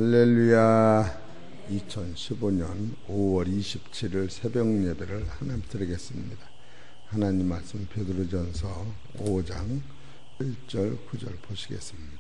할렐루야. 2015년 5월 27일 새벽 예배를 하나님 드리겠습니다. 하나님 말씀 베드로전서 5장 1절 9절 보시겠습니다.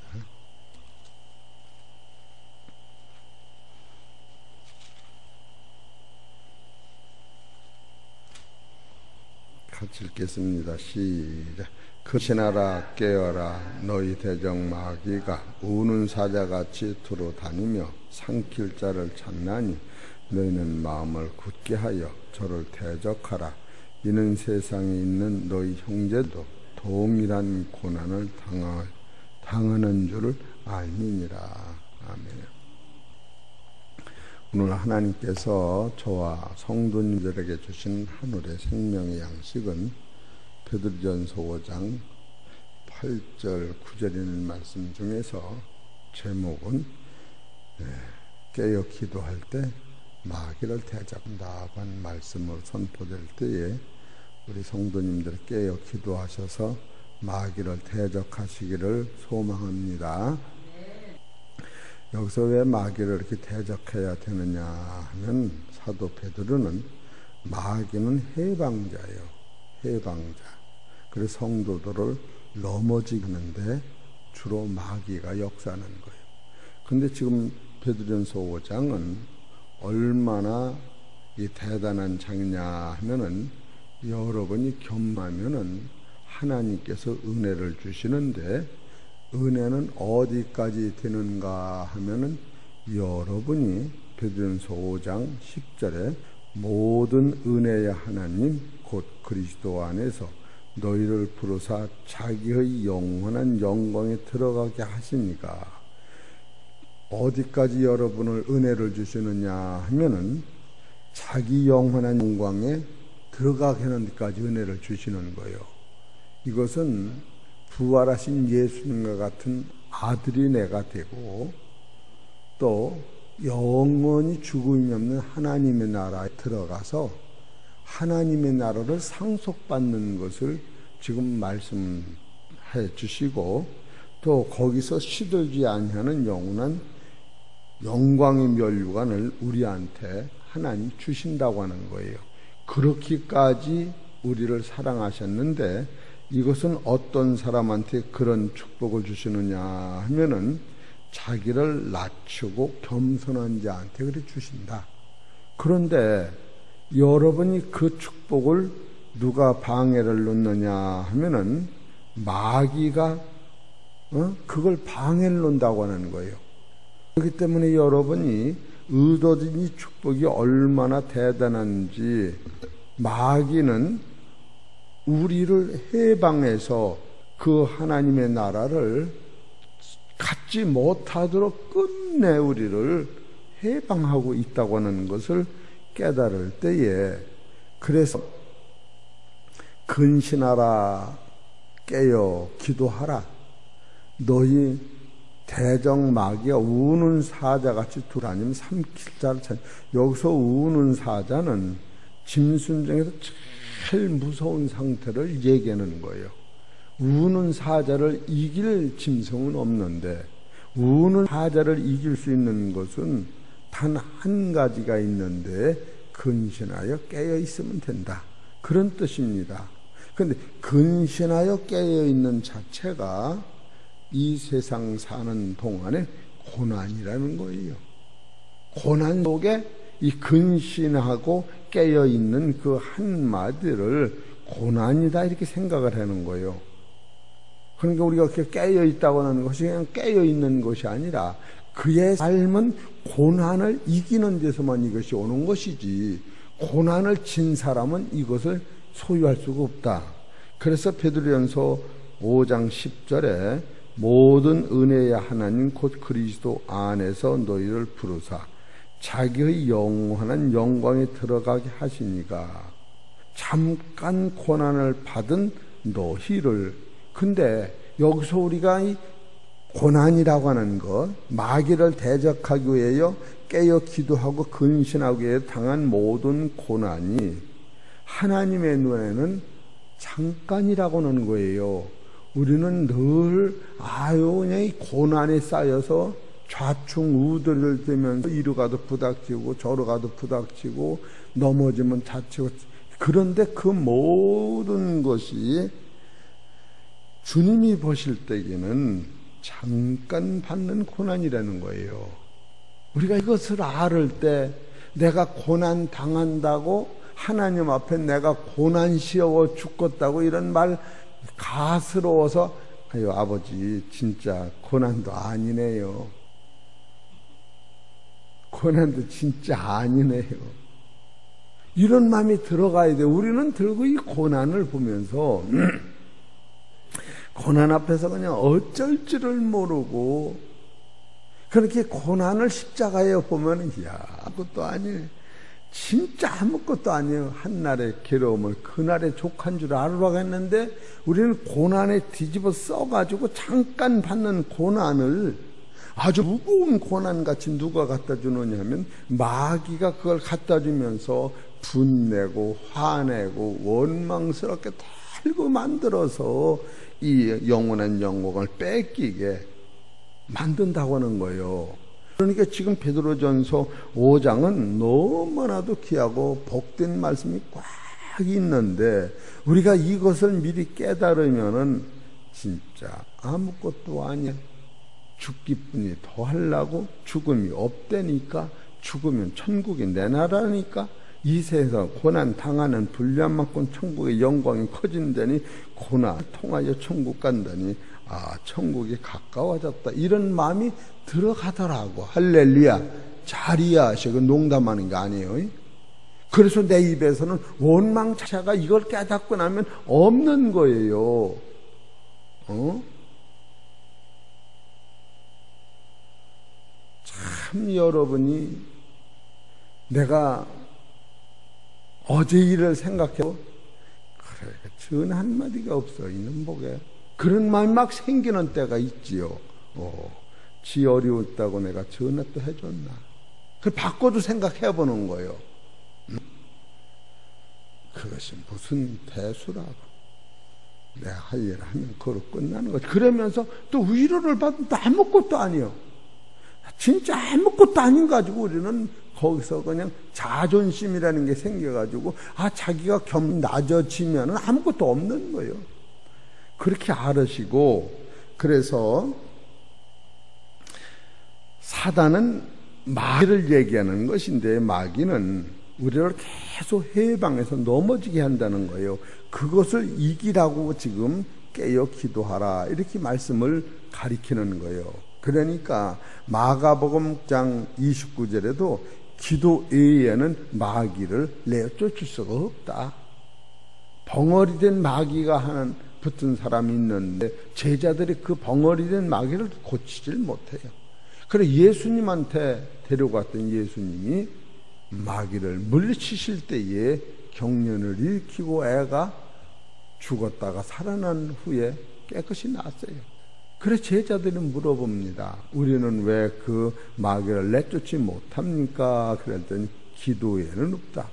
같이 읽겠습니다. 시작. 그신하라 깨어라 너희 대적 마귀가 우는 사자같이 두루 다니며 삼킬 자를 찾나니 너희는 마음을 굳게 하여 저를 대적하라. 이는 세상에 있는 너희 형제도 동일한 고난을 당하는 줄을 알미니라. 아멘. 오늘 하나님께서 저와 성도님들에게 주신 하늘의 생명의 양식은 베드로전서 5장 8절 9절 있는 말씀 중에서 제목은 깨어 기도할 때 마귀를 대적한다고 한 말씀을 선포될 때에 우리 성도님들 깨어 기도하셔서 마귀를 대적하시기를 소망합니다. 여기서 왜 마귀를 이렇게 대적해야 되느냐 하면 사도 베드로는 마귀는 해방자예요. 해방자. 그래서 성도들을 넘어지게 하는데 주로 마귀가 역사하는 거예요. 근데 지금 베드로전서 5장은 얼마나 이 대단한 장이냐 하면은 여러분이 겸하면은 하나님께서 은혜를 주시는데 은혜는 어디까지 되는가 하면은 여러분이 베드로전서 5장 10절에 모든 은혜의 하나님 곧 그리스도 안에서 너희를 부르사 자기의 영원한 영광에 들어가게 하시니까 어디까지 여러분을 은혜를 주시느냐 하면은 자기 영원한 영광에 들어가게 하는 데까지 은혜를 주시는 거예요. 이것은 부활하신 예수님과 같은 아들이 내가 되고 또 영원히 죽음이 없는 하나님의 나라에 들어가서 하나님의 나라를 상속받는 것을 지금 말씀해 주시고 또 거기서 시들지 아니하는 영원한 영광의 면류관을 우리한테 하나님 주신다고 하는 거예요. 그렇게까지 우리를 사랑하셨는데 이것은 어떤 사람한테 그런 축복을 주시느냐 하면은 자기를 낮추고 겸손한 자한테 그래 주신다. 그런데 여러분이 그 축복을 누가 방해를 놓느냐 하면은 마귀가 그걸 방해를 놓는다고 하는 거예요. 그렇기 때문에 여러분이 의도된 이 축복이 얼마나 대단한지 마귀는 우리를 해방해서 그 하나님의 나라를 갖지 못하도록 끝내 우리를 해방하고 있다고 하는 것을 깨달을 때에 그래서 근신하라 깨어 기도하라 너희 대적 마귀가 우는 사자같이 두루다니면 삼킬 자를 찾. 여기서 우는 사자는 짐승 중에서 제일 무서운 상태를 얘기하는 거예요. 우는 사자를 이길 짐승은 없는데 우는 사자를 이길 수 있는 것은 단 한 가지가 있는데 근신하여 깨어 있으면 된다. 그런 뜻입니다. 그런데 근신하여 깨어 있는 자체가 이 세상 사는 동안에 고난이라는 거예요. 고난 속에 이 근신하고 깨어 있는 그 한마디를 고난이다 이렇게 생각을 하는 거예요. 그러니까 우리가 그렇게 깨어 있다고 하는 것이 그냥 깨어 있는 것이 아니라 그의 삶은 고난을 이기는 데서만 이것이 오는 것이지 고난을 진 사람은 이것을 소유할 수가 없다. 그래서 베드로전서 5장 10절에 모든 은혜의 하나님 곧 그리스도 안에서 너희를 부르사 자기의 영원한 영광에 들어가게 하시니가 잠깐 고난을 받은 너희를. 근데 여기서 우리가 이 고난이라고 하는 것, 마귀를 대적하기 위하여 깨어 기도하고 근신하기 위해 당한 모든 고난이 하나님의 눈에는 잠깐이라고 하는 거예요. 우리는 늘 그냥 이 고난에 쌓여서 좌충 우들을 대면서 이리 가도 부닥치고 저리 가도 부닥치고 넘어지면 다치고, 그런데 그 모든 것이 주님이 보실 때에는 잠깐 받는 고난이라는 거예요. 우리가 이것을 알을 때 내가 고난 당한다고 하나님 앞에 내가 고난스러워 죽겠다고 이런 말 가스러워서 아유 아버지 진짜 고난도 아니네요. 고난도 진짜 아니네요. 이런 마음이 들어가야 돼요. 우리는 들고 이 고난을 보면서 고난 앞에서 그냥 어쩔 줄을 모르고 그렇게 고난을 십자가에 보면 야 아무것도 아니네. 진짜 아무것도 아니에요. 한날의 괴로움을 그날의 족한 줄 알으라고 했는데 우리는 고난에 뒤집어 써가지고 잠깐 받는 고난을 아주 무거운 고난같이 누가 갖다 주느냐 하면 마귀가 그걸 갖다 주면서 분내고 화내고 원망스럽게 달고 만들어서 이 영원한 영광을 뺏기게 만든다고 하는 거예요. 그러니까 지금 베드로전서 5장은 너무나도 귀하고 복된 말씀이 꽉 있는데 우리가 이것을 미리 깨달으면은 진짜 아무것도 아니야. 죽기뿐이 더 하려고 죽음이 없다니까. 죽으면 천국이 내 나라니까. 이 세상 고난 당하는 불량만큼 천국의 영광이 커진다니 고난 통하여 천국 간다니 아 천국이 가까워졌다 이런 마음이 들어가더라고. 할렐루야 자리야 하시고 농담하는 게 아니에요. 그래서 내 입에서는 원망 자체가 이걸 깨닫고 나면 없는 거예요. 참 여러분이 내가 어제 일을 생각해도 그래 전 한마디가 없어 이놈 보게 그런 마음이 막 생기는 때가 있지요. 지 어려웠다고 내가 전화 또 해줬나. 그걸 바꿔도 생각해보는 거예요. 그것이 무슨 대수라고. 내가 할 일을 하면 그걸로 끝나는 거지. 그러면서 또 위로를 받으면 또 아무것도 아니요. 진짜 아무것도 아닌 가지고 우리는 거기서 그냥 자존심이라는 게 생겨가지고 자기가 낮아지면 아무것도 없는 거예요. 그렇게 알으시고 그래서 사단은 마귀를 얘기하는 것인데 마귀는 우리를 계속 해방해서 넘어지게 한다는 거예요. 그것을 이기라고 지금 깨어 기도하라 이렇게 말씀을 가리키는 거예요. 그러니까 마가복음 장 29절에도 기도 외에는 마귀를 내쫓을 수가 없다. 벙어리된 마귀가 붙은 사람이 있는데 제자들이 그 벙어리된 마귀를 고치질 못해요. 그래 예수님한테 데려갔던 예수님이 마귀를 물리치실 때에 경련을 일으키고 애가 죽었다가 살아난 후에 깨끗이 났어요. 그래 제자들이 물어봅니다. 우리는 왜 그 마귀를 내쫓지 못합니까? 그랬더니 기도에는 없다.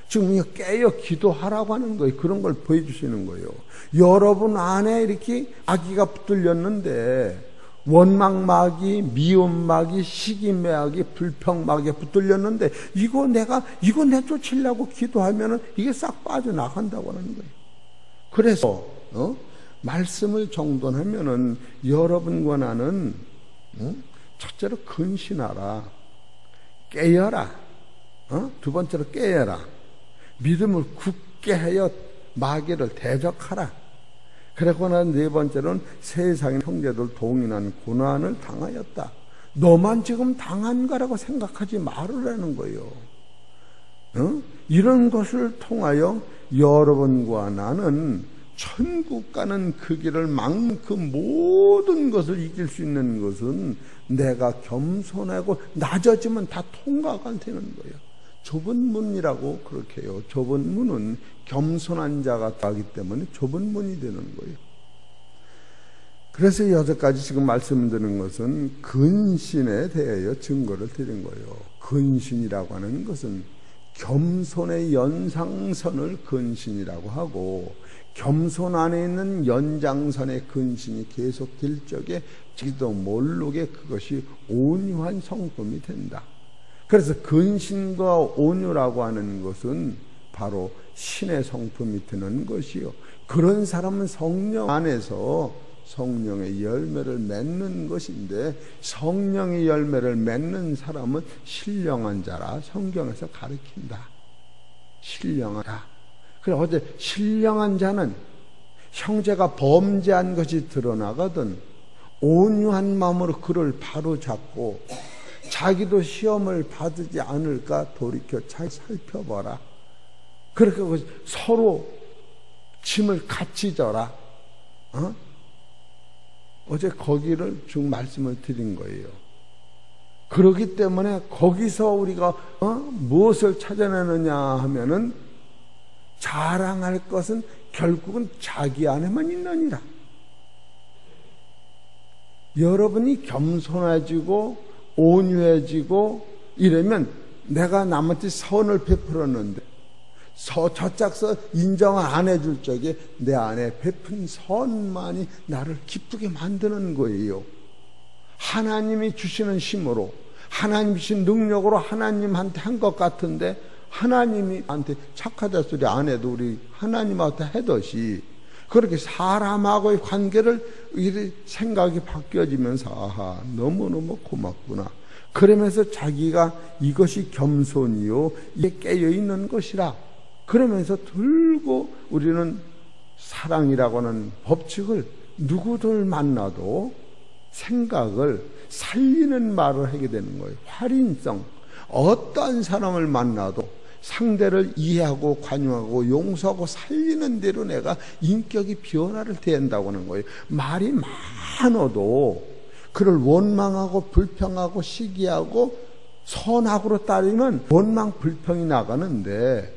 지금 깨어 기도하라고 하는 거예요. 그런 걸 보여주시는 거예요. 여러분 안에 이렇게 마귀가 붙들렸는데 원망 마귀, 미움 마귀, 시기 마귀, 불평 마귀가 붙들렸는데 이거 내쫓으려고 기도하면은 이게 싹 빠져나간다고 하는 거예요. 그래서 말씀을 정돈하면은 여러분과 나는 첫째로 근신하라, 깨어라, 두 번째로 깨어라, 믿음을 굳게 하여 마귀를 대적하라. 그리고 난 네 번째로는 세상의 형제들 동일한 고난을 당하였다. 너만 지금 당한 거라고 생각하지 말으라는 거예요. 이런 것을 통하여 여러분과 나는 천국 가는 그 길을 막는 그 모든 것을 이길 수 있는 것은 내가 겸손하고 낮아지면 다 통과가 되는 거예요. 좁은 문이라고 그렇게 해요. 좁은 문은 겸손한 자가 가기 때문에 좁은 문이 되는 거예요. 그래서 여기까지 지금 말씀드리는 것은 근신에 대하여 증거를 드린 거예요. 근신이라고 하는 것은 겸손의 연상선을 근신이라고 하고, 겸손 안에 있는 연장선의 근신이 계속될 적에 지도 모르게 그것이 온유한 성품이 된다. 그래서 근신과 온유라고 하는 것은 바로 신의 성품이 드는 것이요, 그런 사람은 성령 안에서 성령의 열매를 맺는 것인데, 성령의 열매를 맺는 사람은 신령한 자라 성경에서 가르친다. 신령한 자. 그래, 어제 신령한 자는 형제가 범죄한 것이 드러나거든 온유한 마음으로 그를 바로잡고 자기도 시험을 받지 않을까 돌이켜 잘 살펴봐라. 그렇게 서로 짐을 같이 져라. 어제 거기를 쭉 말씀을 드린 거예요. 그렇기 때문에 거기서 우리가 무엇을 찾아내느냐 하면은, 자랑할 것은 결국은 자기 안에만 있느니라. 여러분이 겸손해지고 온유해지고 이러면 내가 남한테 선을 베풀었는데 저짝서 인정 안 해줄 적에 내 안에 베푼 선만이 나를 기쁘게 만드는 거예요. 하나님이 주시는 힘으로, 하나님 주신 능력으로 하나님한테 한 것 같은데, 하나님이 한테 착하다 소리 안 해도 우리 하나님한테 하듯이 그렇게 사람하고의 관계를 이 생각이 바뀌어지면서, 아하, 너무너무 고맙구나. 그러면서 자기가 이것이 겸손이요, 이게 깨어있는 것이라. 그러면서 들고 우리는 사랑이라고 하는 법칙을 누구들 만나도 생각을 살리는 말을 하게 되는 거예요. 활인성. 어떤 사람을 만나도 상대를 이해하고 관용하고 용서하고 살리는 대로 내가 인격이 변화를 된다고 하는 거예요. 말이 많아도 그를 원망하고 불평하고 시기하고 선악으로 따르면 원망 불평이 나가는데,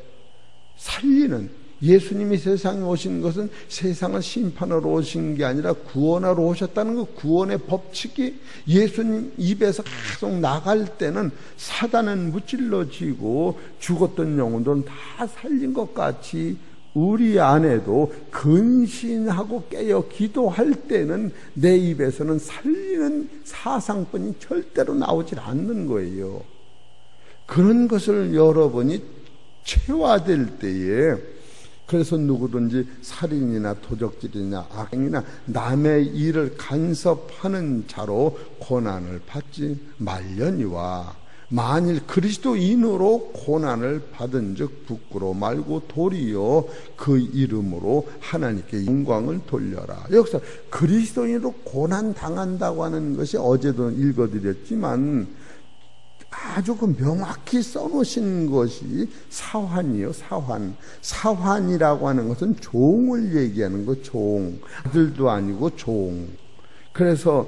살리는, 예수님이 세상에 오신 것은 세상을 심판하러 오신 게 아니라 구원하러 오셨다는 그 구원의 법칙이 예수님 입에서 계속 나갈 때는 사단은 무찔러지고 죽었던 영혼들은 다 살린 것 같이, 우리 안에도 근신하고 깨어 기도할 때는 내 입에서는 살리는 사상뿐이 절대로 나오질 않는 거예요. 그런 것을 여러분이 체화될 때에, 그래서 누구든지 살인이나 도적질이나 악행이나 남의 일을 간섭하는 자로 고난을 받지 말려니와, 만일 그리스도인으로 고난을 받은 즉 부끄러워 말고 도리어 그 이름으로 하나님께 영광을 돌려라. 여기서 그리스도인으로 고난 당한다고 하는 것이 어제도 읽어드렸지만 아주 그 명확히 써놓으신 것이 사환이요, 사환. 사환이라고 하는 것은 종을 얘기하는 거, 종. 아들도 아니고 종. 그래서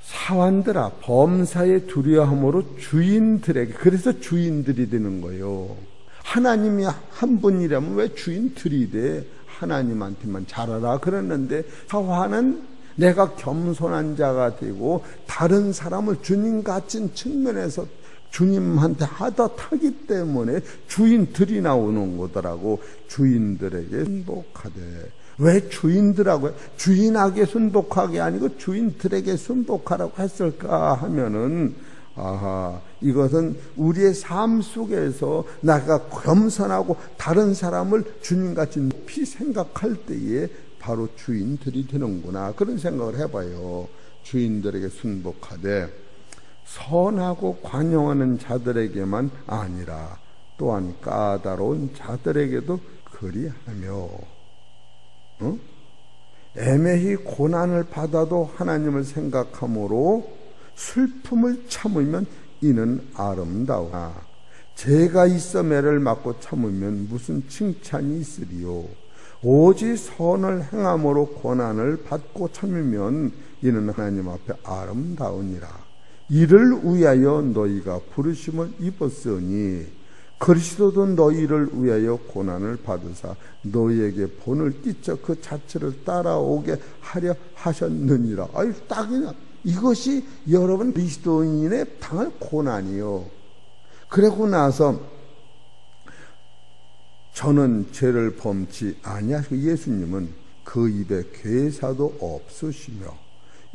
사환들아, 범사에 두려워함으로 주인들에게, 그래서 주인들이 되는 거예요. 하나님이 한 분이라면 왜 주인들이 돼? 하나님한테만 잘하라 그랬는데, 사환은 내가 겸손한 자가 되고 다른 사람을 주님 같은 측면에서 주님한테 하다 타기 때문에 주인들이 나오는 거더라고. 주인들에게 순복하되. 왜 주인들하고, 주인에게 순복하게 아니고 주인들에게 순복하라고 했을까 하면은, 아하, 이것은 우리의 삶 속에서 내가 겸손하고 다른 사람을 주님같이 높이 생각할 때에 바로 주인들이 되는구나, 그런 생각을 해봐요. 주인들에게 순복하되 선하고 관용하는 자들에게만 아니라 또한 까다로운 자들에게도 그리하며, 애매히 고난을 받아도 하나님을 생각함으로 슬픔을 참으면 이는 아름다우나 죄가 있어 매를 맞고 참으면 무슨 칭찬이 있으리요. 오직 선을 행함으로 고난을 받고 참으면 이는 하나님 앞에 아름다우니라. 이를 위하여 너희가 부르심을 입었으니 그리스도도 너희를 위하여 고난을 받으사 너희에게 본을 끼쳐 그 자체를 따라오게 하려 하셨느니라. 아유, 딱이나 이것이 여러분 그리스도인의 당할 고난이요. 그러고 나서 저는 죄를 범치 아니하시고 예수님은 그 입에 괴사도 없으시며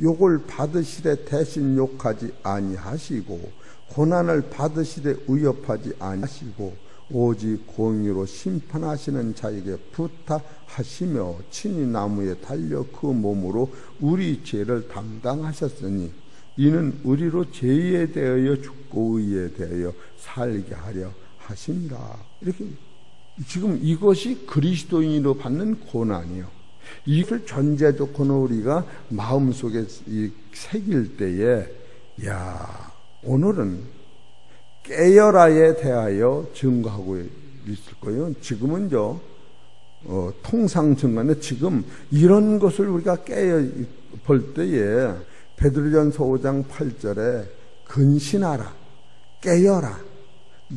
욕을 받으시되 대신 욕하지 아니하시고 고난을 받으시되 위협하지 아니하시고 오직 공의로 심판하시는 자에게 부탁하시며 친히 나무에 달려 그 몸으로 우리 죄를 담당하셨으니 이는 우리로 죄에 대하여 죽고 의에 대하여 살게 하려 하심이라. 이렇게 지금 이것이 그리스도인으로 받는 고난이요. 이걸 전제 조건으로 우리가 마음속에 새길 때에 오늘은 깨어라에 대하여 증거하고 있을 거예요. 지금은 통상 증거인데 지금 이런 것을 우리가 깨어 볼 때에 베드로전서 5장 8절에 근신하라, 깨어라,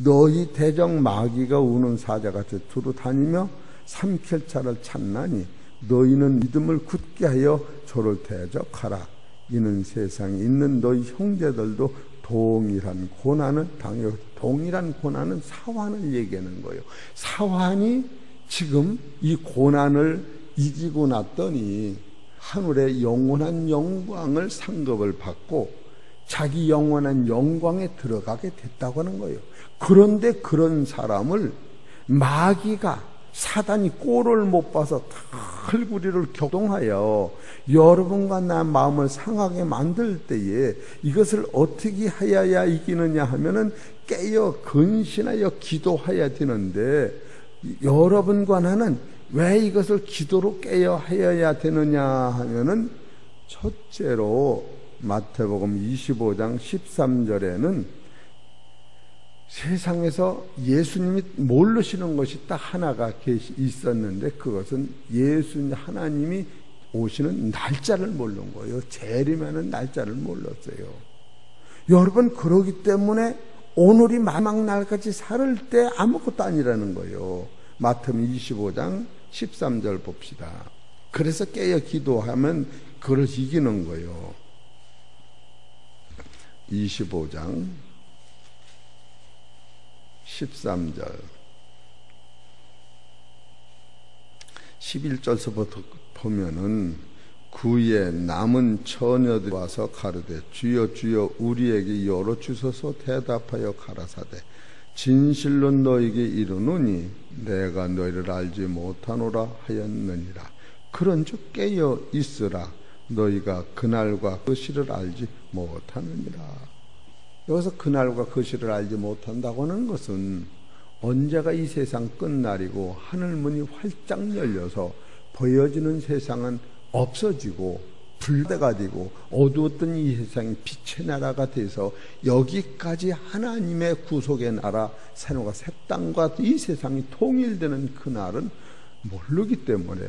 너희 대적 마귀가 우는 사자같이 두루 다니며 삼킬 자를 찾나니 너희는 믿음을 굳게 하여 저를 대적하라. 이는 세상에 있는 너희 형제들도 동일한 고난을 당해. 동일한 고난은 사환을 얘기하는 거예요. 사환이 지금 이 고난을 이기고 났더니 하늘의 영원한 영광을 상급을 받고 자기 영원한 영광에 들어가게 됐다고 하는 거예요. 그런데 그런 사람을 마귀가 사단이 꼴을 못 봐서 털구리를 격동하여 여러분과 나 마음을 상하게 만들 때에 이것을 어떻게 하여야 이기느냐 하면은 깨어 근신하여 기도해야 되는데 여러분과 나는 왜 이것을 기도로 깨어 하여야 되느냐 하면은 첫째로 마태복음 25장 13절에는 세상에서 예수님이 모르시는 것이 딱 하나가 있었는데 그것은 예수님 하나님이 오시는 날짜를 모르는 거예요. 재림하는 날짜를 몰랐어요. 여러분 그러기 때문에 오늘이 마지막 날까지 살 때 아무것도 아니라는 거예요. 마태복음 25장 13절 봅시다. 그래서 깨어 기도하면 그걸 이기는 거예요. 25장 13절 11절서부터 보면은 구에 남은 처녀들이 와서 가르되 주여 주여 우리에게 열어주소서. 대답하여 가라사대 진실로 너에게 이르노니 내가 너희를 알지 못하노라 하였느니라. 그런즉 깨어 있으라. 너희가 그날과 그 시를 알지 못하느니라. 여기서 그날과 그 시를 알지 못한다고 하는 것은 언제가 이 세상 끝날이고 하늘문이 활짝 열려서 보여지는 세상은 없어지고 불대가 되고 어두웠던 이 세상이 빛의 나라가 돼서 여기까지 하나님의 구속의 나라 새노가 새 땅과 이 세상이 통일되는 그날은 모르기 때문에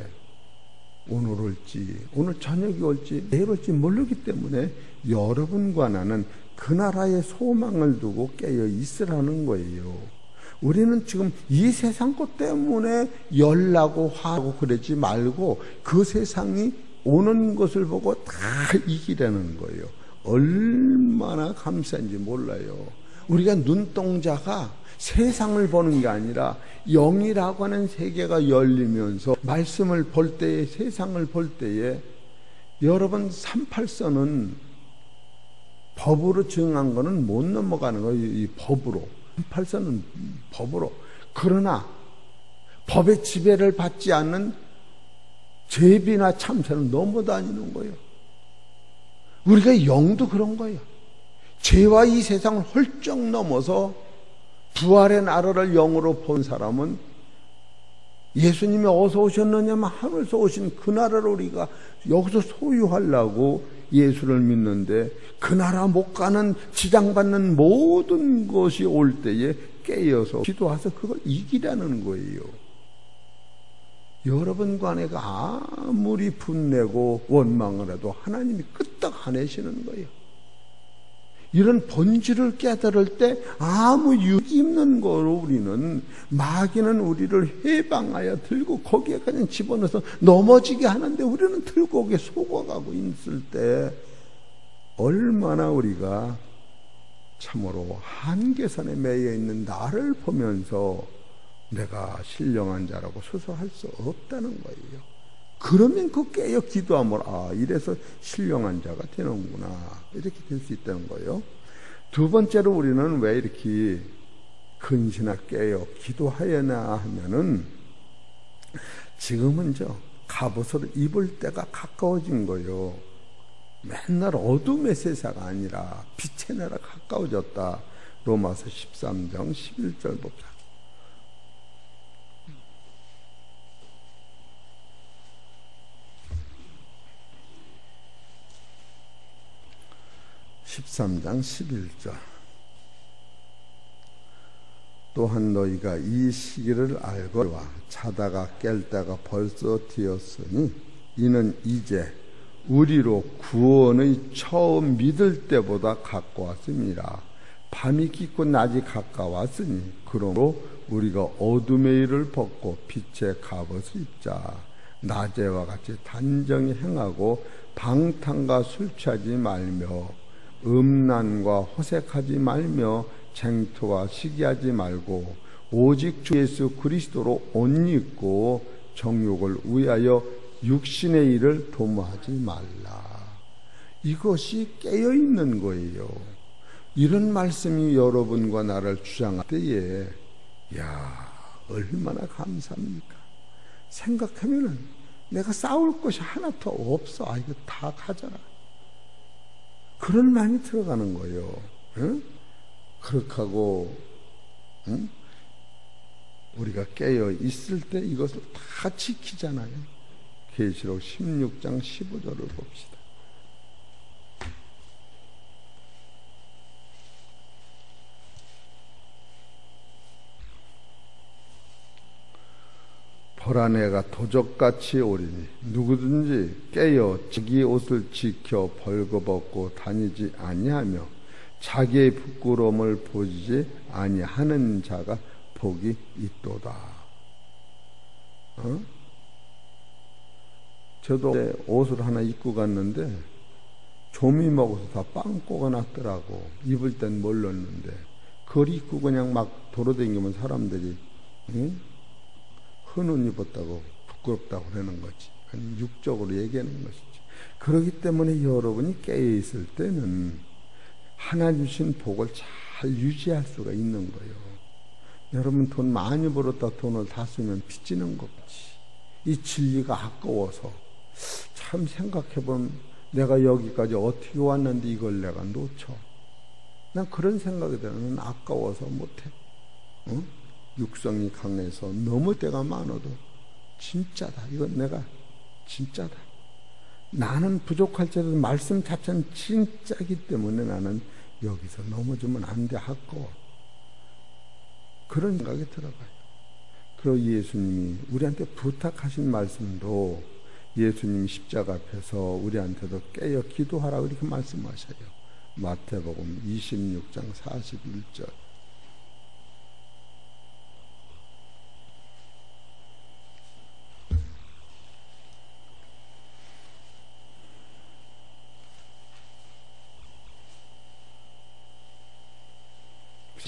오늘 올지 오늘 저녁이 올지 내일 올지 모르기 때문에 여러분과 나는 그 나라의 소망을 두고 깨어 있으라는 거예요. 우리는 지금 이 세상 것 때문에 열나고 화하고 그러지 말고 그 세상이 오는 것을 보고 다 이기려는 거예요. 얼마나 감사한지 몰라요. 우리가 눈동자가 세상을 보는 게 아니라 영이라고 하는 세계가 열리면서 말씀을 볼 때에 세상을 볼 때에 여러분 38선은 법으로 정한 거는 못 넘어가는 거예요. 이 법으로 38선은 법으로. 그러나 법의 지배를 받지 않는 제비나 참새는 넘어다니는 거예요. 우리가 영도 그런 거예요. 죄와 이 세상을 훌쩍 넘어서 부활의 나라를 영으로 본 사람은 예수님이 어디서 오셨느냐면 하늘에서 오신 그 나라를 우리가 여기서 소유하려고 예수를 믿는데 그 나라 못 가는 지장받는 모든 것이 올 때에 깨어서 기도해서 그걸 이기라는 거예요. 여러분과 내가 아무리 분내고 원망을 해도 하나님이 끄떡 안 해시는 거예요. 이런 본질을 깨달을 때 아무 유익 없는 거로 우리는 마귀는 우리를 해방하여 들고 거기에 그냥 집어넣어서 넘어지게 하는데 우리는 들고 거기에 속아가고 있을 때 얼마나 우리가 참으로 한계선에 매여 있는 나를 보면서 내가 신령한 자라고 스스로할 수 없다는 거예요. 그러면 그 깨어 기도하면 이래서 신령한 자가 되는구나, 이렇게 될 수 있다는 거예요. 두 번째로 우리는 왜 이렇게 근신하게 깨어 기도하여나 하면은 지금은 갑옷을 입을 때가 가까워진 거예요. 맨날 어둠의 세사가 아니라 빛의 나라 가까워졌다. 로마서 13장 11절 봅시다. 13장 11절. 또한 너희가 이 시기를 알거니와 자다가 깰 때가 벌써 되었으니 이는 이제 우리로 구원의 처음 믿을 때보다 가까웠습니다. 밤이 깊고 낮이 가까웠으니 그러므로 우리가 어둠의 일을 벗고 빛의 갑옷을 입자. 낮에와 같이 단정히 행하고 방탕과 술 취하지 말며 음란과 호색하지 말며 쟁투와 시기하지 말고 오직 주 예수 그리스도로 옷 입고 정욕을 위하여 육신의 일을 도모하지 말라. 이것이 깨어있는 거예요. 이런 말씀이 여러분과 나를 주장할 때에 얼마나 감사합니까? 생각하면은 내가 싸울 것이 하나도 없어. 이거 다 가져라. 그런 마음이 들어가는 거예요. 응? 그렇게 하고 우리가 깨어 있을 때 이것을 다 지키잖아요. 계시록 16장 15절을 봅시다. 보라, 내가 도적같이 오리니 누구든지 깨어 자기 옷을 지켜 벌거벗고 다니지 아니하며 자기의 부끄러움을 보지 아니하는 자가 복이 있도다. 저도 옷을 하나 입고 갔는데 좀이 먹어서 다 빵꾸가 났더라고. 입을 땐 몰랐는데 그걸 입고 그냥 막 돌아다니면 사람들이 흔운 입었다고 부끄럽다고 그러는 거지. 육적으로 얘기하는 것이지. 그렇기 때문에 여러분이 깨어있을 때는 하나님 주신 복을 잘 유지할 수가 있는 거예요. 여러분 돈 많이 벌었다 돈을 다 쓰면 빚지는 것 같이 이 진리가 아까워서 참 생각해보면 내가 여기까지 어떻게 왔는데 이걸 내가 놓쳐. 난 그런 생각이 들어. 난 아까워서 못해. 육성이 강해서 넘을 때가 많아도 진짜다. 이건 내가 진짜다. 나는 부족할지라도 말씀 자체는 진짜이기 때문에 나는 여기서 넘어지면 안 돼. 아까워. 그런 생각이 들어가요. 그리고 예수님이 우리한테 부탁하신 말씀도 예수님 십자가 앞에서 우리한테도 깨어 기도하라고 이렇게 말씀하셔요. 마태복음 26장 41절.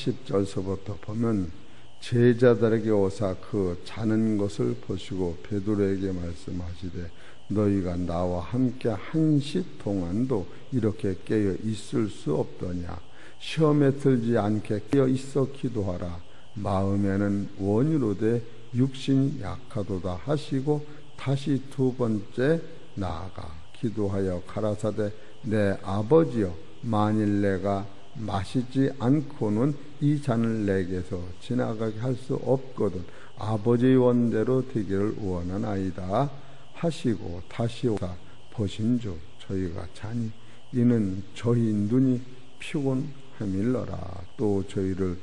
(10절서부터) 보면 제자들에게 오사 그 자는 것을 보시고 베드로에게 말씀하시되 너희가 나와 함께 한시 동안도 이렇게 깨어 있을 수 없더냐. 시험에 들지 않게 깨어 있어 기도하라. 마음에는 원이로되 육신이 약하도다 하시고 다시 두 번째 나아가 기도하여 가라사대 내 아버지여, 만일 내가 마시지 않고는 이 잔을 내게서 지나가게 할 수 없거든 아버지의 원대로 되기를 원하나이다 하시고 다시 오사 보신즉 저희가 자니 이는 저희 눈이 피곤함일러라. 또 저희를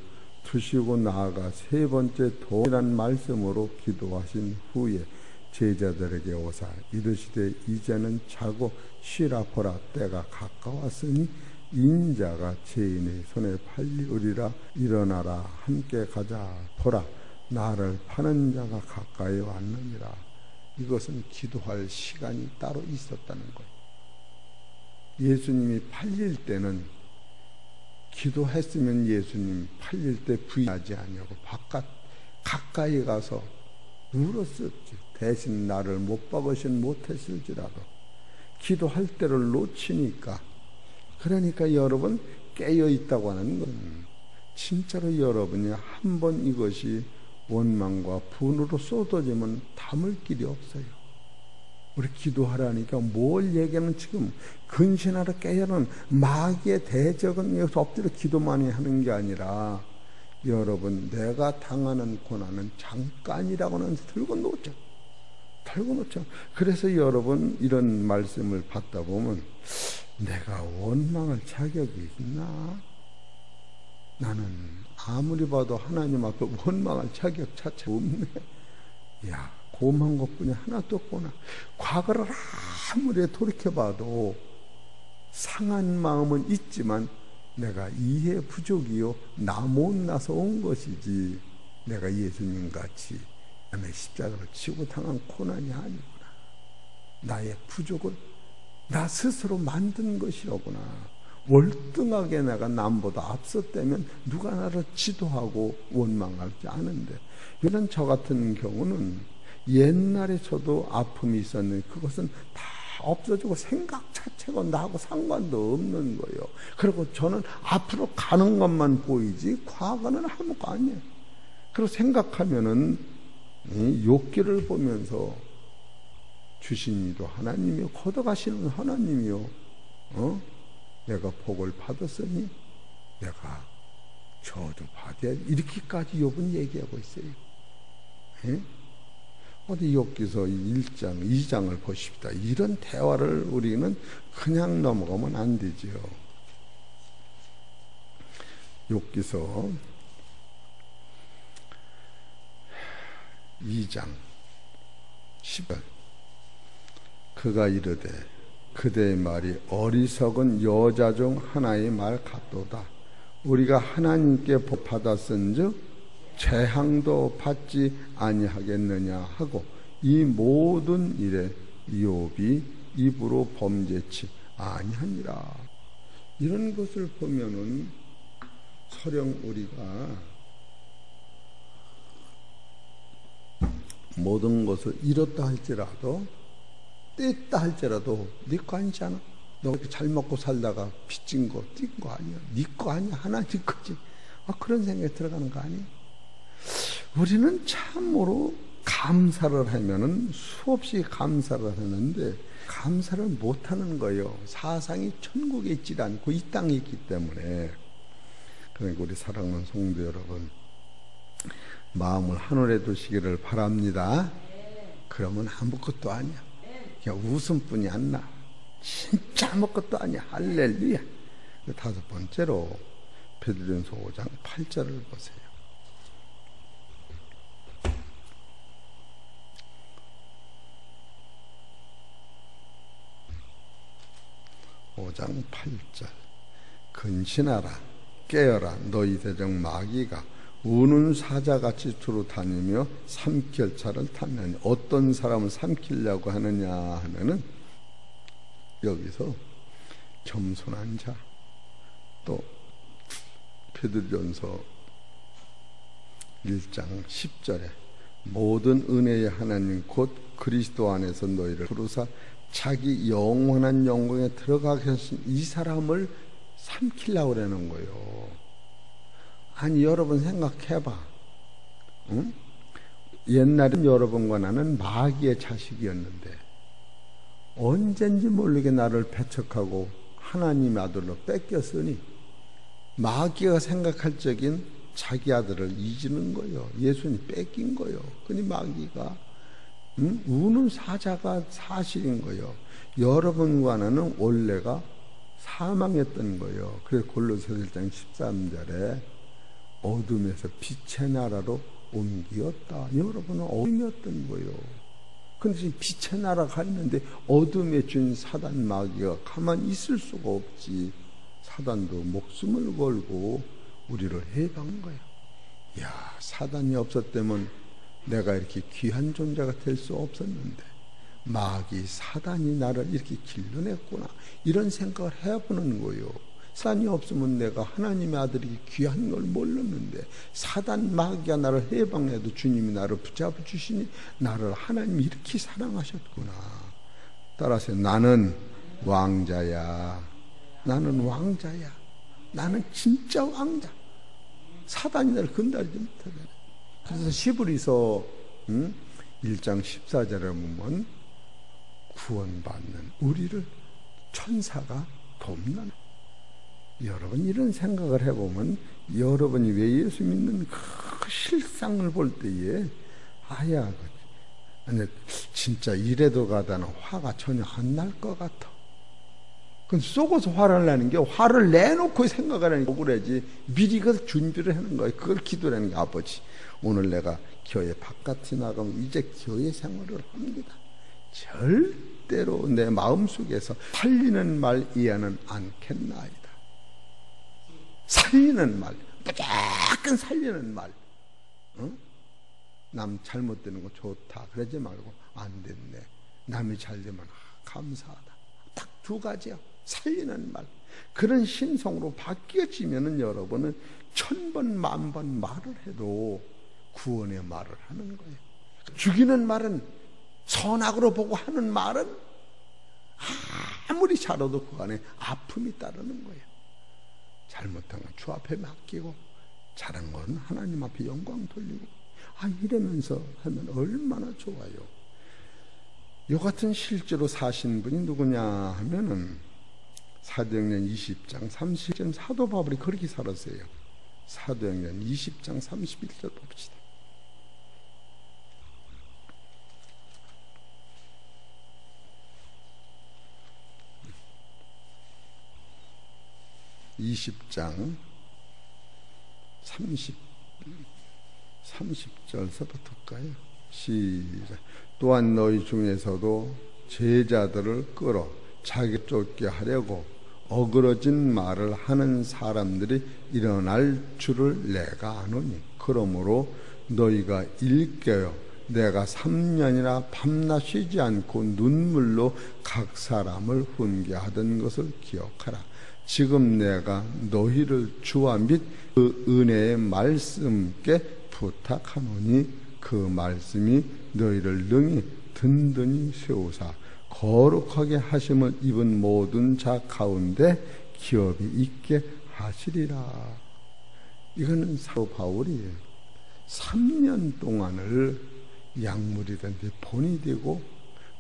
두시고 나아가 세 번째 동일한 말씀으로 기도하신 후에 제자들에게 오사 이르시되 이제는 자고 쉬라. 보라, 때가 가까웠으니 인자가 죄인의 손에 팔리우리라. 일어나라, 함께 가자. 보라, 나를 파는 자가 가까이 왔느니라. 이것은 기도할 시간이 따로 있었다는 거예요. 예수님이 팔릴 때는 기도했으면 예수님 팔릴 때 부인하지 아니하고 바깥 가까이 가서 울었었지. 대신 나를 못 박으신 못했을지라도 기도할 때를 놓치니까. 그러니까 여러분, 깨어 있다고 하는 건 진짜로 여러분이 한번 이것이 원망과 분으로 쏟아지면 담을 길이 없어요. 우리 기도하라니까 뭘 얘기하는, 지금 근신하러 깨어는 마귀의 대적은 여기서 엎드려 기도만이 하는 게 아니라 여러분, 내가 당하는 고난은 잠깐이라고는 들고 놓자. 그래서 여러분, 이런 말씀을 받다 보면 내가 원망할 자격이 있나? 나는 아무리 봐도 하나님 앞에 원망할 자격 자체가 없네. 야, 고만 것뿐이 하나도 없구나. 과거를 아무리 돌이켜봐도 상한 마음은 있지만 내가 이해 부족이요, 나 못나서 온 것이지 내가 예수님같이 남의 십자가를 지고 당한 고난이 아니구나. 나의 부족은 나 스스로 만든 것이로구나. 월등하게 내가 남보다 앞섰다면 누가 나를 지도하고 원망할지 아는데, 이런 저 같은 경우는 옛날에 저도 아픔이 있었는데 그것은 다 없어지고 생각 자체가 나하고 상관도 없는 거예요. 그리고 저는 앞으로 가는 것만 보이지 과거는 아무것도 아니에요. 그리고 생각하면은 욥기를 보면서 주신 이도 하나님이요, 걷어가시는 하나님이요, 내가 복을 받았으니 내가 저도 받아야, 이렇게까지 욥은 얘기하고 있어요. 어디 욥기서 1장, 2장을 보십시다. 이런 대화를 우리는 그냥 넘어가면 안 되죠. 욥기서 2장 10절, 그가 이르되 그대의 말이 어리석은 여자 중 하나의 말 같도다. 우리가 하나님께 복 받았은즉 재앙도 받지 아니하겠느냐 하고 이 모든 일에 욥이 입으로 범죄치 아니하니라. 이런 것을 보면은 서령 우리가 모든 것을 잃었다 할지라도, 뗐다 할지라도 네 거 아니잖아. 너 이렇게 잘 먹고 살다가 빚진 거, 띈 거 아니야. 네 거 아니야. 하나님 거지. 그런 생각이 들어가는 거 아니에요? 우리는 참으로 감사를 하면은 수없이 감사를 하는데 감사를 못하는 거예요. 사상이 천국에 있지 않고 이 땅에 있기 때문에. 그러니까 우리 사랑하는 성도 여러분, 마음을 하늘에 두시기를 바랍니다. 그러면 아무것도 아니야. 그냥 웃음뿐이 안 나. 진짜 아무것도 아니야. 할렐루야. 다섯 번째로 베드로전서 5장 8절을 보세요. (5장 8절) 근신하라, 깨어라. 너희 대적 마귀가 우는 사자같이 두루 다니며 삼킬 차를 탔느니. 어떤 사람을 삼키려고 하느냐 하면은 여기서 겸손한 자, 또 베드로전서 1장 10절에 모든 은혜의 하나님 곧 그리스도 안에서 너희를 부르사 자기 영원한 영광에 들어가게 하신 이 사람을 삼키려고 그러는 거예요. 아니, 여러분 생각해봐. 응? 옛날엔 여러분과 나는 마귀의 자식이었는데 언젠지 모르게 나를 배척하고 하나님의 아들로 뺏겼으니 마귀가 생각할 적인 자기 아들을 잊는 거예요. 예수님 뺏긴 거예요. 그니 마귀가 우는 사자가 사실인 거예요. 여러분과 나는 원래가 사망했던 거예요. 그래서 골로새서 1장 13절에 어둠에서 빛의 나라로 옮기었다. 여러분은 어둠이었던 거예요. 근데 지금 빛의 나라가 있는데 어둠의 주인 사단 마귀가 가만히 있을 수가 없지. 사단도 목숨을 걸고 우리를 해방한 거예요. 야, 사단이 없었다면 내가 이렇게 귀한 존재가 될 수 없었는데 마귀 사단이 나를 이렇게 길러냈구나, 이런 생각을 해보는 거예요. 사단이 없으면 내가 하나님의 아들이 귀한 걸 몰랐는데, 사단 마귀가 나를 해방해도 주님이 나를 붙잡아 주시니 나를 하나님이 이렇게 사랑하셨구나. 따라서 나는 왕자야. 나는 왕자야. 나는 진짜 왕자. 사단이 나를 건드리지 못하게. 그래서 시브리서 1장 14절에 보면 구원받는 우리를 천사가 돕는. 여러분 이런 생각을 해보면 여러분이 왜 예수 믿는 그 실상을 볼 때에 아야 진짜 이래도 가다는 화가 전혀 안 날 것 같아. 그건 쏘고서 화를 내는 게, 화를 내놓고 생각을 하는 게 억울하지. 미리 그걸 준비를 하는 거예요. 그걸 기도를 하는 게, 아버지 오늘 내가 교회 바깥에 나가면 이제 교회 생활을 합니다. 절대로 내 마음속에서 살리는 말 이해는 않겠나이다. 살리는 말, 무조건 살리는 말. 남 잘못되는 거 좋다 그러지 말고, 안 됐네, 남이 잘 되면 감사하다. 딱 두 가지야. 살리는 말. 그런 신성으로 바뀌어지면은 여러분은 1000번 만번 말을 해도 구원의 말을 하는 거예요. 죽이는 말은, 선악으로 보고 하는 말은 아무리 잘해도 그 안에 아픔이 따르는 거예요. 잘못한 건 주 앞에 맡기고 잘한 건 하나님 앞에 영광 돌리고, 이러면서 하면 얼마나 좋아요. 요 같은 실제로 사신 분이 누구냐 하면은 사도행전 20장 30절 사도 바울이 그렇게 살았어요. 사도행전 20장 31절 봅시다. (20장) 30절서부터일까요? 시작. 또한 너희 중에서도 제자들을 끌어 자기 쫓게 하려고 어그러진 말을 하는 사람들이 일어날 줄을 내가 아노니, 그러므로 너희가 일깨어 내가 3년이나 밤낮 쉬지 않고 눈물로 각 사람을 훈계하던 것을 기억하라. 지금 내가 너희를 주와 및 그 은혜의 말씀께 부탁하노니 그 말씀이 너희를 능히 든든히 세우사 거룩하게 하심을 입은 모든 자 가운데 기업이 있게 하시리라. 이거는 사도 바울이 3년 동안을 약물이든지 본이 되고,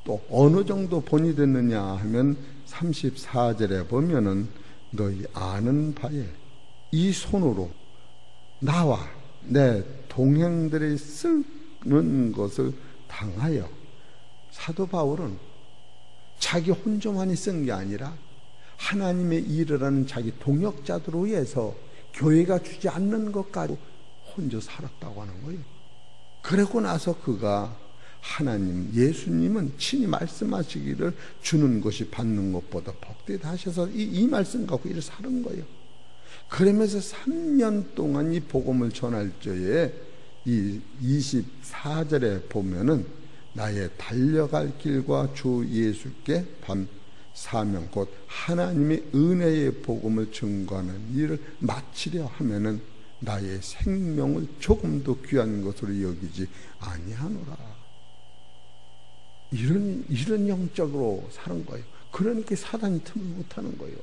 또 어느 정도 본이 됐느냐 하면 34절에 보면은 너희 아는 바에 이 손으로 나와 내 동행들이 쓰는 것을 당하여, 사도 바울은 자기 혼자만이 쓴 게 아니라 하나님의 일을 하는 자기 동역자들을 위해서 교회가 주지 않는 것까지 혼자 살았다고 하는 거예요. 그러고 나서 그가 하나님, 예수님은 친히 말씀하시기를 주는 것이 받는 것보다 복되다 하셔서 이 말씀 갖고 이를 사는 거예요. 그러면서 3년 동안 이 복음을 전할 적에 이 24절에 보면은 나의 달려갈 길과 주 예수께 밤 사명 곧 하나님의 은혜의 복음을 증거하는 일을 마치려 하면은 나의 생명을 조금도 귀한 것으로 여기지 아니하노라. 이런 영적으로 사는 거예요. 그러니까 사단이 틈을 못하는 거예요.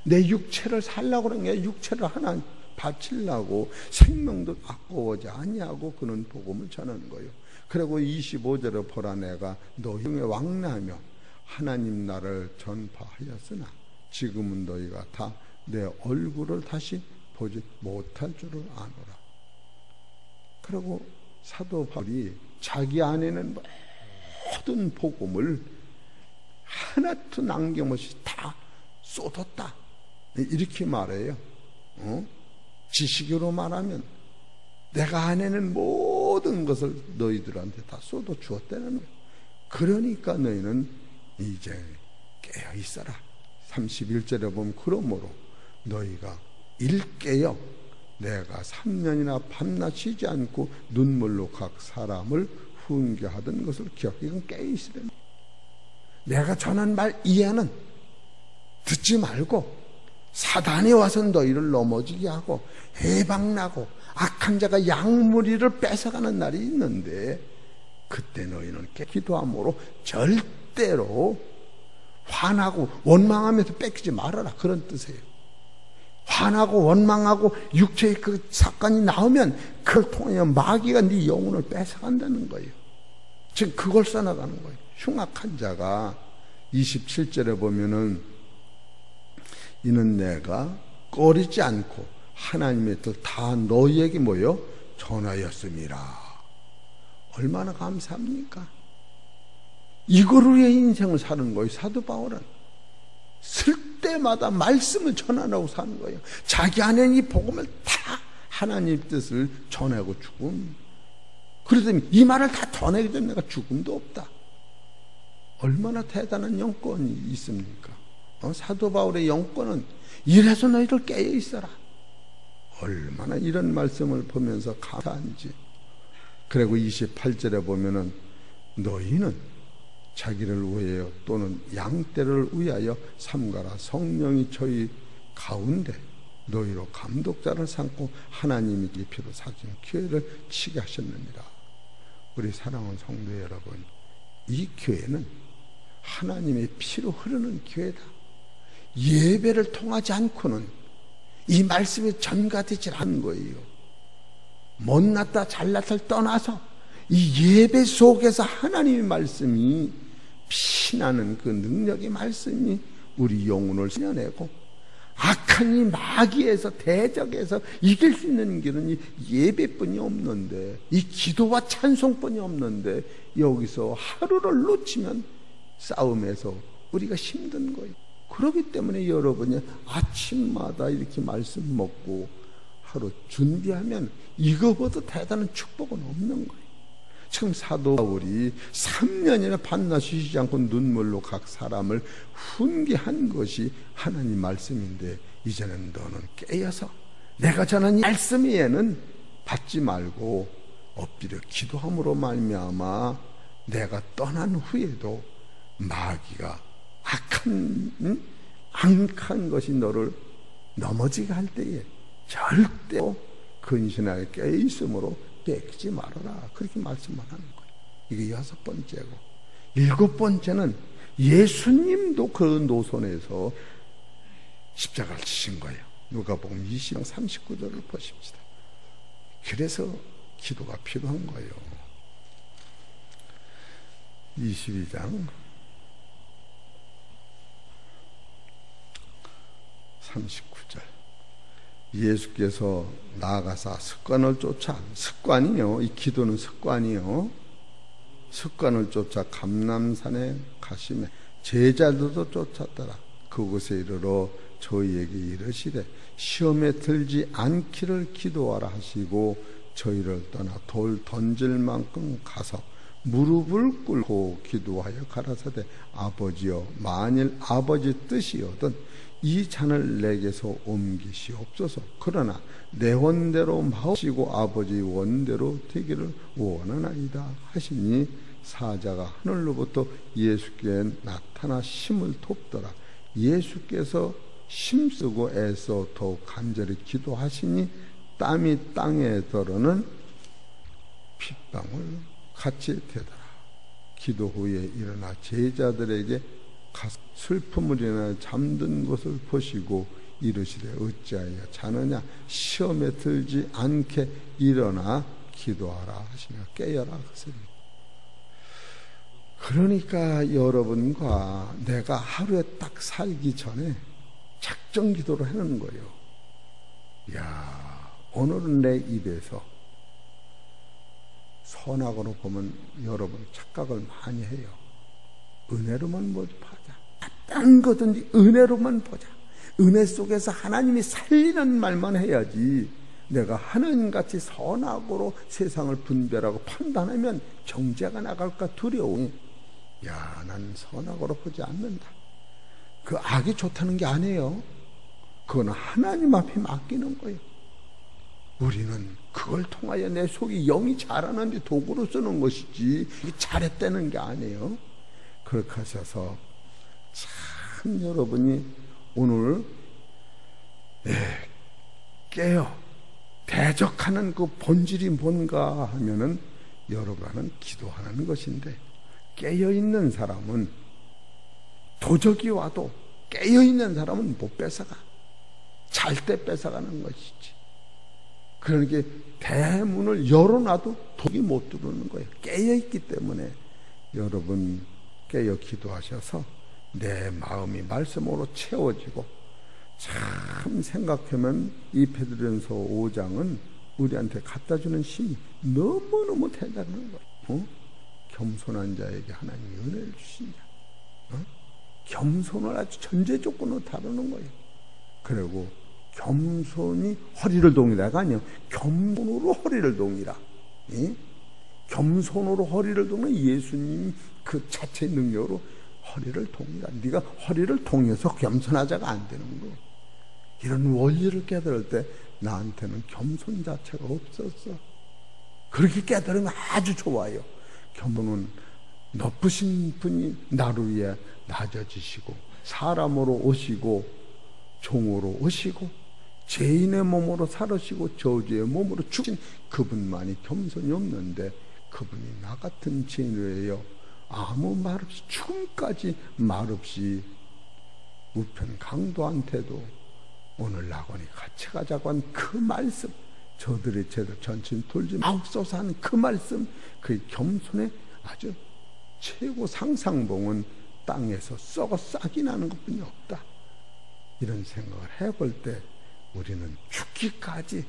내 육체를 살라고 그런 게, 육체를 하나 바치려고 생명도 아까워하지 아니하고 그는 복음을 전하는 거예요. 그리고 25절에 보라, 내가 너희 중에 왕래하며 하나님 나라를 전파하였으나 지금은 너희가 다 내 얼굴을 다시 보지 못할 줄을 아노라. 그리고 사도 바울이 자기 안에는 모든 복음을 하나도 남김없이 다 쏟았다, 이렇게 말해요. 지식으로 말하면 내가 안에는 모든 것을 너희들한테 다 쏟아 주었다는 거예요. 그러니까 너희는 이제 깨어 있어라. 31절에 보면 그러므로 너희가 일깨어 내가 3년이나 밤낮 쉬지 않고 눈물로 각 사람을 훈계하던 것을 기억해. 이건 깨어 있으라. 내가 전한 말 이해는 듣지 말고 사단이 와서 너희를 넘어지게 하고 해방나고 악한 자가 양무리를 뺏어가는 날이 있는데 그때 너희는 기도함으로 절대로 화나고 원망하면서 뺏기지 말아라, 그런 뜻이에요. 화나고 원망하고 육체의 그 사건이 나오면 그걸 통하여 마귀가 네 영혼을 뺏어간다는 거예요. 지금 그걸 써나가는 거예요. 흉악한 자가 27절에 보면은 이는 내가 꺼리지 않고 하나님의 뜻 다 너희에게 뭐요? 전하였음이라. 얼마나 감사합니까? 이거로 의 인생을 사는 거예요. 사도 바울은 쓸 때마다 말씀을 전하라고 사는 거예요. 자기 안에 이 복음을 다 하나님 뜻을 전하고 죽음. 그러더니 이 말을 다 전하게 되면 내가 죽음도 없다. 얼마나 대단한 영권이 있습니까? 사도 바울의 영권은 이래서 너희들 깨어 있어라. 얼마나 이런 말씀을 보면서 감사한지. 그리고 28절에 보면은 너희는 자기를 위하여 또는 양떼를 위하여 삼가라. 성령이 저희 가운데 너희로 감독자를 삼고 하나님이 이 피로 사신 교회를 치게 하셨느니라. 우리 사랑하는 성도 여러분, 이 교회는 하나님의 피로 흐르는 교회다. 예배를 통하지 않고는 이 말씀이 전가되지 않는 거예요. 못났다 잘났다를 떠나서 이 예배 속에서 하나님의 말씀이 피나는 그 능력의 말씀이 우리 영혼을 살려내고 악한 이 마귀에서 대적에서 이길 수 있는 길은 이 예배뿐이 없는데, 이 기도와 찬송뿐이 없는데 여기서 하루를 놓치면 싸움에서 우리가 힘든 거예요. 그렇기 때문에 여러분이 아침마다 이렇게 말씀 먹고 하루 준비하면 이거보다 대단한 축복은 없는 거예요. 지금 사도 바울이 3년이나 밤낮 쉬지 않고 눈물로 각 사람을 훈계한 것이 하나님 말씀인데, 이제는 너는 깨어서 내가 전한 말씀 외에는 받지 말고 엎드려 기도함으로 말미암아 내가 떠난 후에도 마귀가 악한 것이 너를 넘어지게 할 때에 절대로 근신하게 깨어있으므로 뺏기지 말아라. 그렇게 말씀을 하는 거예요. 이게 6번째고, 7번째는 예수님도 그 노선에서 십자가를 지신 거예요. 누가복음 20장 39절을 보십시다. 그래서 기도가 필요한 거예요. 22장 39절. 예수께서 나아가사 습관을 쫓아, 습관이요, 이 기도는 습관이요, 습관을 쫓아 감람산에 가시매 제자들도 쫓았더라. 그곳에 이르러 저희에게 이르시되 시험에 들지 않기를 기도하라 하시고 저희를 떠나 돌 던질 만큼 가서 무릎을 꿇고 기도하여 가라사대 아버지여, 만일 아버지 뜻이거든 이 잔을 내게서 옮기시옵소서. 그러나 내 원대로 마옵시고 아버지 원대로 되기를 원하나이다 하시니 사자가 하늘로부터 예수께 나타나 심을 돕더라. 예수께서 힘쓰고 애써 더욱 간절히 기도하시니 땀이 땅에 들어는 핏방울 같이 되더라. 기도 후에 일어나 제자들에게 가서 슬픔을 인하여 잠든 것을 보시고 이르시되 어찌하여 자느냐, 시험에 들지 않게 일어나 기도하라 하시며 깨어라 하시니. 그러니까 여러분과 내가 하루에 딱 살기 전에 작정 기도를 해놓는 거예요. 야, 오늘은 내 입에서 선악으로 보면 여러분 착각을 많이 해요. 은혜로만 보자. 딴 거든지 은혜로만 보자. 은혜 속에서 하나님이 살리는 말만 해야지. 내가 하나님같이 선악으로 세상을 분별하고 판단하면 정죄가 나갈까 두려워. 야, 난 선악으로 보지 않는다. 그 악이 좋다는 게 아니에요. 그건 하나님 앞에 맡기는 거예요. 우리는 그걸 통하여 내 속이 영이 자라는데 도구로 쓰는 것이지 잘했다는 게 아니에요. 그렇게 하셔서 참 여러분이 오늘 깨어 대적하는 그 본질이 뭔가 하면은 여러분은 기도하는 것인데, 깨어있는 사람은 도적이 와도 깨어있는 사람은 못 뺏어가. 잘 때 뺏어가는 것이지. 그러니까 대문을 열어놔도 독이 못 들어오는 거예요. 깨어있기 때문에 여러분 깨어 기도하셔서 내 마음이 말씀으로 채워지고, 참 생각하면 이 베드로전서 5장은 우리한테 갖다주는 힘이 너무너무 대단한 거예요. 겸손한 자에게 하나님이 은혜를 주신다. 겸손을 아주 전제 조건으로 다루는 거예요. 그리고 겸손이 허리를 동이라가 아니요, 겸손으로 허리를 동이라. 겸손으로 허리를 동는 예수님 그 자체 능력으로 허리를 동이라. 네가 허리를 동여서 겸손하자가 안 되는 거예요. 이런 원리를 깨달을 때 나한테는 겸손 자체가 없었어. 그렇게 깨달으면 아주 좋아요. 겸손은 높으신 분이 나를 위해 낮아지시고, 사람으로 오시고, 종으로 오시고, 죄인의 몸으로 살으시고, 저주의 몸으로 죽으신 그분만이 겸손이 없는데, 그분이 나 같은 죄인이에요. 아무 말 없이, 죽음까지 말 없이 우편 강도한테도 오늘 낙원에 같이 가자고 한 그 말씀, 저들의 죄를 전신 돌지 마옵소서 하는 그 말씀, 그 겸손의 아주 최고 상상봉은 땅에서 썩어 싹이 나는 것뿐이 없다. 이런 생각을 해볼 때 우리는 죽기까지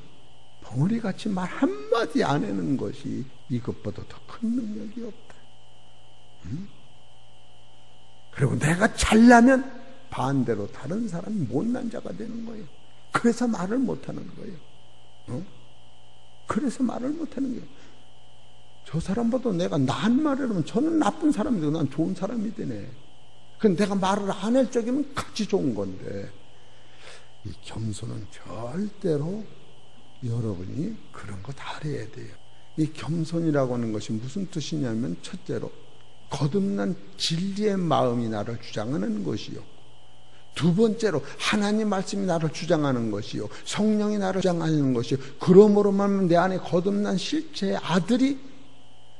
벙어리같이 말 한마디 안 하는 것이 이것보다 더 큰 능력이 없다. 그리고 내가 잘나면 반대로 다른 사람이 못난 자가 되는 거예요. 그래서 말을 못하는 거예요. 그래서 말을 못하는 거예요. 저 사람보다 내가 나한 말을 하면 저는 나쁜 사람이 되고 난 좋은 사람이 되네. 근데 내가 말을 안 할 적이면 같이 좋은 건데, 이 겸손은 절대로 여러분이 그런 거 다 해야 돼요. 이 겸손이라고 하는 것이 무슨 뜻이냐면, 첫째로 거듭난 진리의 마음이 나를 주장하는 것이요, 두 번째로 하나님 말씀이 나를 주장하는 것이요, 성령이 나를 주장하는 것이요, 그러므로만 내 안에 거듭난 실체의 아들이,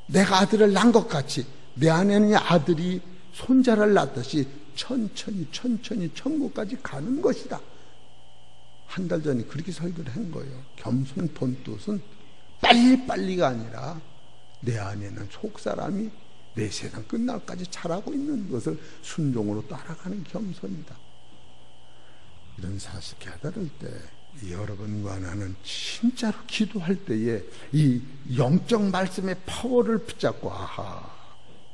내가 아들을 낳은 것 같이 내 안에는 아들이 손자를 낳듯이 천천히 천국까지 가는 것이다. 한 달 전에 그렇게 설교를 한 거예요. 겸손 본뜻은 빨리빨리가 아니라 내 안에는 속사람이 내 세상 끝날까지 자라고 있는 것을 순종으로 따라가는 겸손이다. 이런 사실 깨달을 때 여러분과 나는 진짜로 기도할 때에 이 영적 말씀의 파워를 붙잡고, 아하,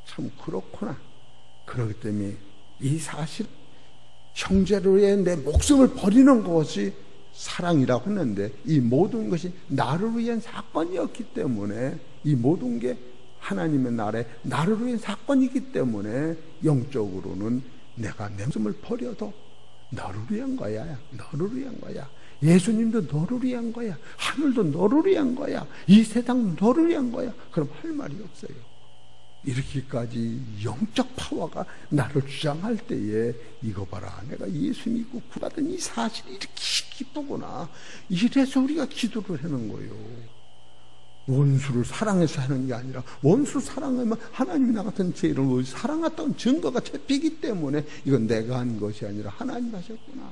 참 그렇구나. 그렇기 때문에 이 사실, 형제를 위해 내 목숨을 버리는 것이 사랑이라고 했는데, 이 모든 것이 나를 위한 사건이었기 때문에, 이 모든 게 하나님의 나라에 나를 위한 사건이기 때문에 영적으로는 내가 내 목숨을 버려도 너를 위한 거야. 너를 위한 거야. 예수님도 너를 위한 거야. 하늘도 너를 위한 거야. 이 세상도 너를 위한 거야. 그럼 할 말이 없어요. 이렇게까지 영적 파워가 나를 주장할 때에, 이거 봐라, 내가 예수 믿고 구받은 이 사실이 이렇게 기쁘구나. 이래서 우리가 기도를 하는 거예요. 원수를 사랑해서 하는 게 아니라, 원수 사랑하면 하나님이 나 같은 죄를 사랑했다는 증거가 잡히기 때문에, 이건 내가 한 것이 아니라 하나님 하셨구나.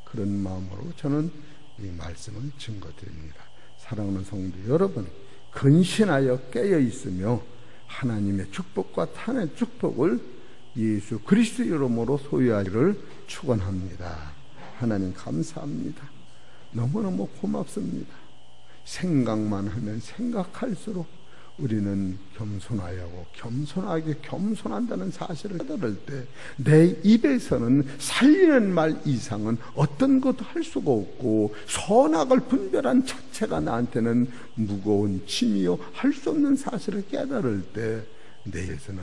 그런 마음으로 저는 이 말씀을 증거드립니다. 사랑하는 성도 여러분, 근신하여 깨어 있으며 하나님의 축복과 탄의 축복을 예수 그리스도 이름으로 소유하기를 축원합니다. 하나님 감사합니다. 너무너무 고맙습니다. 생각만 하면 생각할수록 우리는 겸손하고 겸손하게 겸손한다는 사실을 깨달을 때, 내 입에서는 살리는 말 이상은 어떤 것도 할 수가 없고, 선악을 분별한 자체가 나한테는 무거운 짐이요 할 수 없는 사실을 깨달을 때, 내에서는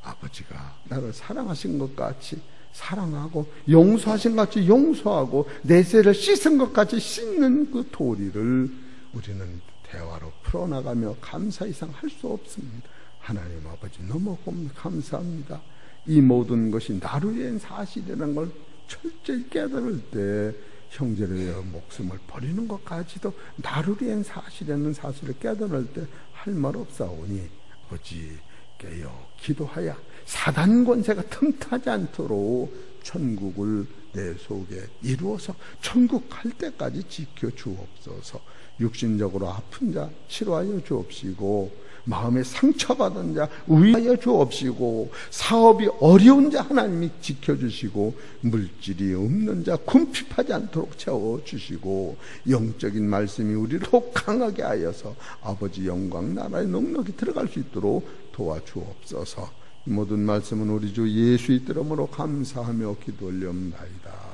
아버지가 나를 사랑하신 것 같이 사랑하고, 용서하신 것 같이 용서하고, 내 죄를 씻은 것 같이 씻는 그 도리를 우리는 대화로 풀어나가며 감사 이상 할 수 없습니다. 하나님 아버지, 너무 감사합니다. 이 모든 것이 나를 위한 사실이라는 걸 철저히 깨달을 때 형제를 위하여 목숨을 버리는 것까지도 나를 위한 사실이라는 사실을 깨달을 때 할 말 없사오니 아버지 깨어 기도하여 사단 권세가 틈타지 않도록 천국을 내 속에 이루어서 천국 갈 때까지 지켜 주옵소서. 육신적으로 아픈 자 치료하여 주옵시고, 마음에 상처받은 자 위하여 주옵시고, 사업이 어려운 자 하나님이 지켜주시고, 물질이 없는 자 궁핍하지 않도록 채워주시고, 영적인 말씀이 우리를 더욱 강하게 하여서 아버지 영광 나라의 넉넉히 들어갈 수 있도록 도와주옵소서. 이 모든 말씀은 우리 주 예수의 이름으로 감사하며 기도 올려옵나이다.